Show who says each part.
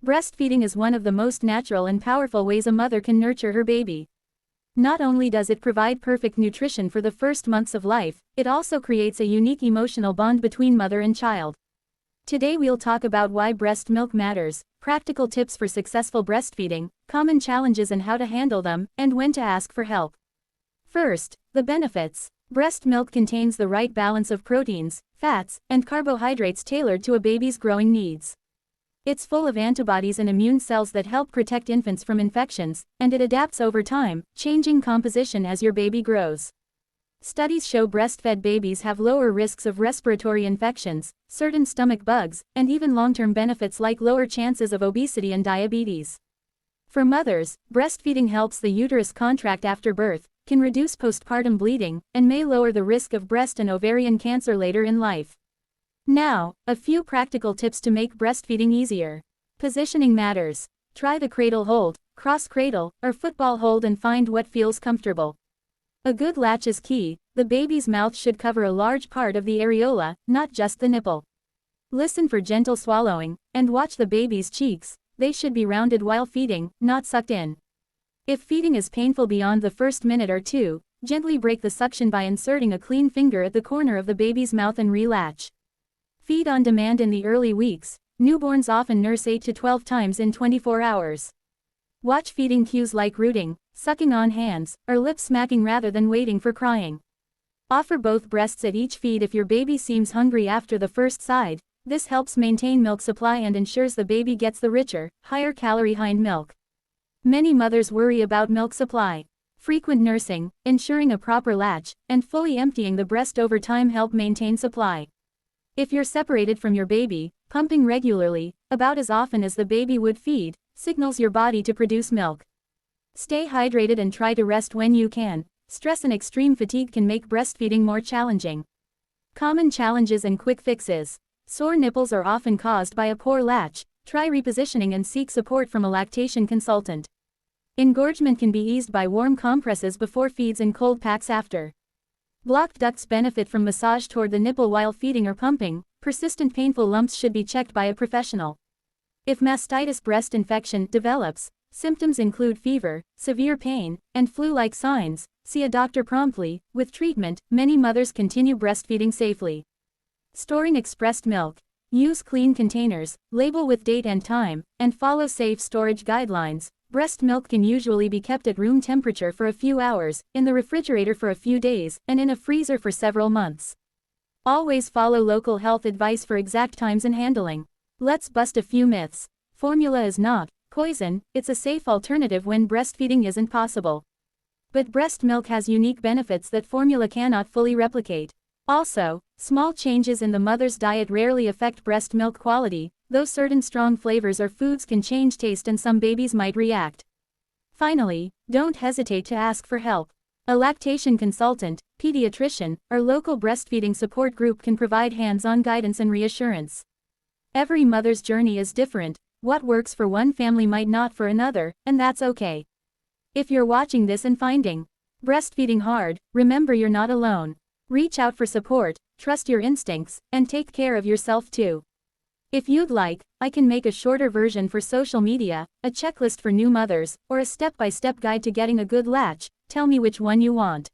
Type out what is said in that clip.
Speaker 1: Breastfeeding is one of the most natural and powerful ways a mother can nurture her baby. Not only does it provide perfect nutrition for the first months of life, it also creates a unique emotional bond between mother and child. Today we'll talk about why breast milk matters, practical tips for successful breastfeeding, common challenges and how to handle them, and when to ask for help. First, the benefits. Breast milk contains the right balance of proteins, fats, and carbohydrates tailored to a baby's growing needs. It's full of antibodies and immune cells that help protect infants from infections, and it adapts over time, changing composition as your baby grows. Studies show breastfed babies have lower risks of respiratory infections, certain stomach bugs, and even long-term benefits like lower chances of obesity and diabetes. For mothers, breastfeeding helps the uterus contract after birth, can reduce postpartum bleeding, and may lower the risk of breast and ovarian cancer later in life. Now, a few practical tips to make breastfeeding easier. Positioning matters. Try the cradle hold, cross cradle, or football hold and find what feels comfortable. A good latch is key. The baby's mouth should cover a large part of the areola, not just the nipple. Listen for gentle swallowing, and watch the baby's cheeks. They should be rounded while feeding, not sucked in. If feeding is painful beyond the first minute or two, gently break the suction by inserting a clean finger at the corner of the baby's mouth and relatch. Feed on demand in the early weeks. Newborns often nurse 8 to 12 times in 24 hours. Watch feeding cues like rooting, sucking on hands, or lip smacking rather than waiting for crying. Offer both breasts at each feed if your baby seems hungry after the first side. This helps maintain milk supply and ensures the baby gets the richer, higher-calorie hind milk. Many mothers worry about milk supply. Frequent nursing, ensuring a proper latch, and fully emptying the breast over time help maintain supply. If you're separated from your baby, pumping regularly, about as often as the baby would feed, signals your body to produce milk. Stay hydrated and try to rest when you can. Stress and extreme fatigue can make breastfeeding more challenging. Common challenges and quick fixes. Sore nipples are often caused by a poor latch. Try repositioning and seek support from a lactation consultant. Engorgement can be eased by warm compresses before feeds and cold packs after. Blocked ducts benefit from massage toward the nipple while feeding or pumping. Persistent painful lumps should be checked by a professional. If mastitis breast infection develops, symptoms include fever, severe pain, and flu-like signs. See a doctor promptly. With treatment, many mothers continue breastfeeding safely. Storing expressed milk. Use clean containers, label with date and time, and follow safe storage guidelines. Breast milk can usually be kept at room temperature for a few hours, in the refrigerator for a few days, and in a freezer for several months. Always follow local health advice for exact times and handling. Let's bust a few myths. Formula is not poison. It's a safe alternative when breastfeeding isn't possible. But breast milk has unique benefits that formula cannot fully replicate. Also, small changes in the mother's diet rarely affect breast milk quality, though certain strong flavors or foods can change taste and some babies might react. Finally, don't hesitate to ask for help. A lactation consultant, pediatrician, or local breastfeeding support group can provide hands-on guidance and reassurance. Every mother's journey is different. What works for one family might not for another, and that's okay. If you're watching this and finding breastfeeding hard, remember you're not alone. Reach out for support, trust your instincts, and take care of yourself too. If you'd like, I can make a shorter version for social media, a checklist for new mothers, or a step-by-step guide to getting a good latch. Tell me which one you want.